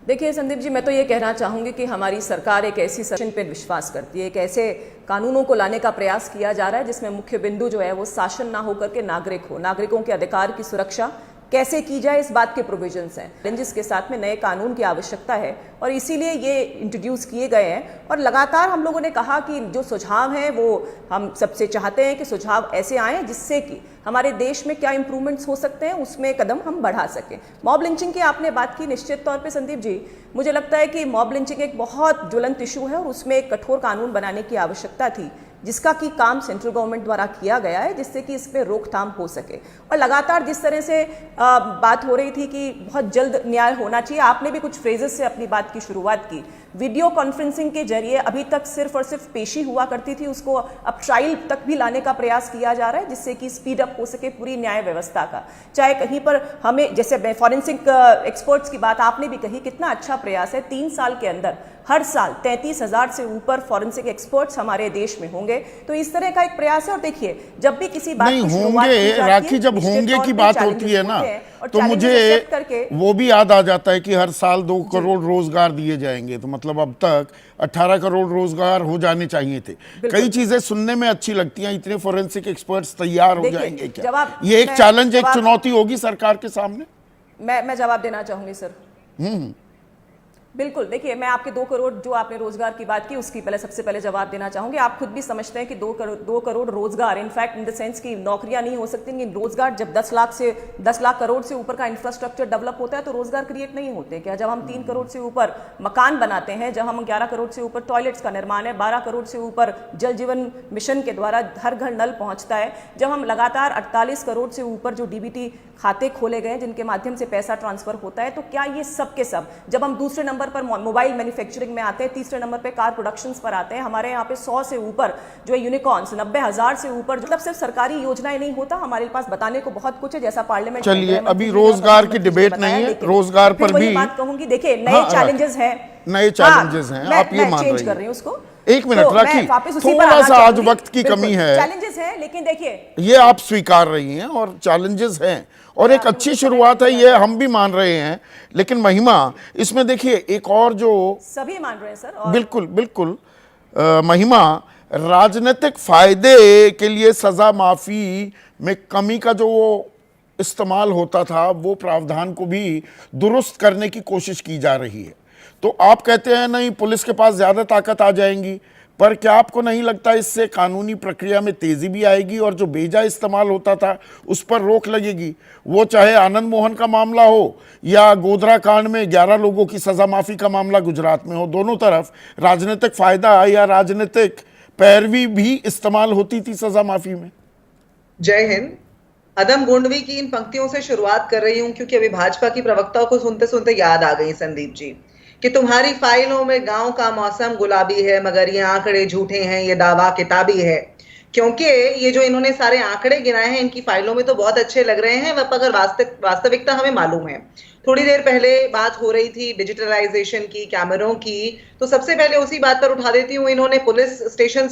देखिए संदीप जी, मैं तो ये कहना चाहूँगी कि हमारी सरकार एक ऐसी शासन पर विश्वास करती है, एक ऐसे कानूनों को लाने का प्रयास किया जा रहा है जिसमें मुख्य बिंदु जो है वो शासन ना होकर के नागरिक हो। नागरिकों के अधिकार की सुरक्षा कैसे की जाए, इस बात के प्रोविजंस हैं। चैलेंजेस के साथ में नए कानून की आवश्यकता है और इसीलिए ये इंट्रोड्यूस किए गए हैं। और लगातार हम लोगों ने कहा कि जो सुझाव हैं वो हम सबसे चाहते हैं कि सुझाव ऐसे आएँ जिससे कि हमारे देश में क्या इंप्रूवमेंट्स हो सकते हैं उसमें कदम हम बढ़ा सकें। मॉब लिंचिंग की आपने बात की, निश्चित तौर पे संदीप जी मुझे लगता है कि मॉब लिंचिंग एक बहुत ज्वलंत इशू है और उसमें एक कठोर कानून बनाने की आवश्यकता थी, जिसका कि काम सेंट्रल गवर्नमेंट द्वारा किया गया है जिससे कि इस पर रोकथाम हो सके। और लगातार जिस तरह से बात हो रही थी कि बहुत जल्द न्याय होना चाहिए, आपने भी कुछ फ्रेजेस से अपनी बात की शुरुआत की। वीडियो कॉन्फ्रेंसिंग के जरिए अभी तक सिर्फ और सिर्फ पेशी हुआ करती थी, उसको अब ट्रायल तक भी लाने का प्रयास किया जा रहा है जिससे कि स्पीड अप हो सके पूरी न्याय व्यवस्था का। चाहे कहीं पर हमें, जैसे फॉरेंसिक एक्सपर्ट्स की बात आपने भी कही, कितना अच्छा प्रयास है। 3 साल के अंदर हर साल 33,000 से ऊपर फॉरेंसिक एक्सपर्ट्स हमारे देश में होंगे, तो इस तरह का एक प्रयास है। और देखिए, जब भी किसी बात नहीं होंगे राखी, जब होंगे की बात होती है ना, तो मुझे वो भी याद आ जाता है कि हर साल 2 करोड़ रोजगार दिए जाएंगे, तो मतलब अब तक 18 करोड़ रोजगार हो जाने चाहिए थे। कई चीजें सुनने में अच्छी लगती हैं, इतने फोरेंसिक एक्सपर्ट्स तैयार हो जाएंगे क्या? ये एक चैलेंज, एक चुनौती होगी सरकार के सामने। मैं जवाब देना चाहूंगी सर। बिल्कुल, देखिए मैं आपके 2 करोड़ जो आपने रोजगार की बात की उसकी सबसे पहले जवाब देना चाहूंगी। आप खुद भी समझते हैं कि 2 करोड़ रोजगार, इनफैक्ट इन द सेंस की नौकरियां नहीं हो सकती, लेकिन रोजगार जब 10 लाख करोड़ से ऊपर का इंफ्रास्ट्रक्चर डेवलप होता है तो रोजगार क्रिएट नहीं होते क्या? जब हम 3 करोड़ से ऊपर मकान बनाते हैं, जब हम 11 करोड़ से ऊपर टॉयलेट्स का निर्माण है, 12 करोड़ से ऊपर जल जीवन मिशन के द्वारा हर घर नल पहुंचता है, जब हम लगातार 48 करोड़ से ऊपर जो डीबीटी खाते खोले गए जिनके माध्यम से पैसा ट्रांसफर होता है, तो क्या ये सब के सब, जब हम दूसरे नंबर पर मोबाइल मैन्युफैक्चरिंग में आते हैं, तीसरे नंबर पे कार प्रोडक्शंस पर आते हैं, हमारे यहाँ पे 100 से ऊपर जो है यूनिकॉर्न्स, 90,000 से ऊपर, मतलब सिर्फ सरकारी योजनाएं नहीं होता, हमारे पास बताने को बहुत कुछ है जैसा पार्लियामेंट। चलिए अभी रोजगार की डिबेट नहीं है, रोजगार पर भी बात कहूंगी। देखिए नए चैलेंजेस हैं, नए चैलेंजेस हैं, आप ये मान रही हैं उसको। 1 मिनट राखी, थोड़ा सा आज वक्त की कमी है, चैलेंजेस हैं, लेकिन देखिए ये आप स्वीकार रही हैं और चैलेंजेस हैं और एक अच्छी शुरुआत है, ये हम भी मान रहे हैं। लेकिन महिमा, इसमें देखिए एक और जो सभी मान रहे हैं सर, और बिल्कुल बिल्कुल महिमा, राजनीतिक फायदे के लिए सजा माफी में कमी का जो वो इस्तेमाल होता था, वो प्रावधान को भी दुरुस्त करने की कोशिश की जा रही है। तो आप कहते हैं नहीं, पुलिस के पास ज्यादा ताकत आ जाएंगी, पर क्या आपको नहीं लगता इससे कानूनी प्रक्रिया में तेजी भी आएगी और जो बेजा इस्तेमाल होता था उस पर रोक लगेगी? वो चाहे आनंद मोहन का मामला हो या गोधरा कांड में 11 लोगों की सजा माफी का मामला गुजरात में हो, दोनों तरफ राजनीतिक फायदा या राजनीतिक पैरवी भी इस्तेमाल होती थी सजा माफी में। जय हिंद। अदम गोंडवी की इन पंक्तियों से शुरुआत कर रही हूं क्योंकि अभी भाजपा की प्रवक्ताओं को सुनते सुनते याद आ गई संदीप जी कि तुम्हारी फाइलों में गांव का मौसम गुलाबी है, मगर ये आंकड़े झूठे हैं, ये दावा किताबी है। क्योंकि ये जो इन्होंने सारे आंकड़े गिनाए हैं इनकी फाइलों में तो बहुत अच्छे लग रहे हैं, मगर वास्तविकता हमें मालूम है। थोड़ी देर पहले बात हो रही थी डिजिटलाइजेशन की, कैमरों की, तो सबसे पहले उसी बात पर उठा देती हूँ। इन्होंने पुलिस स्टेशन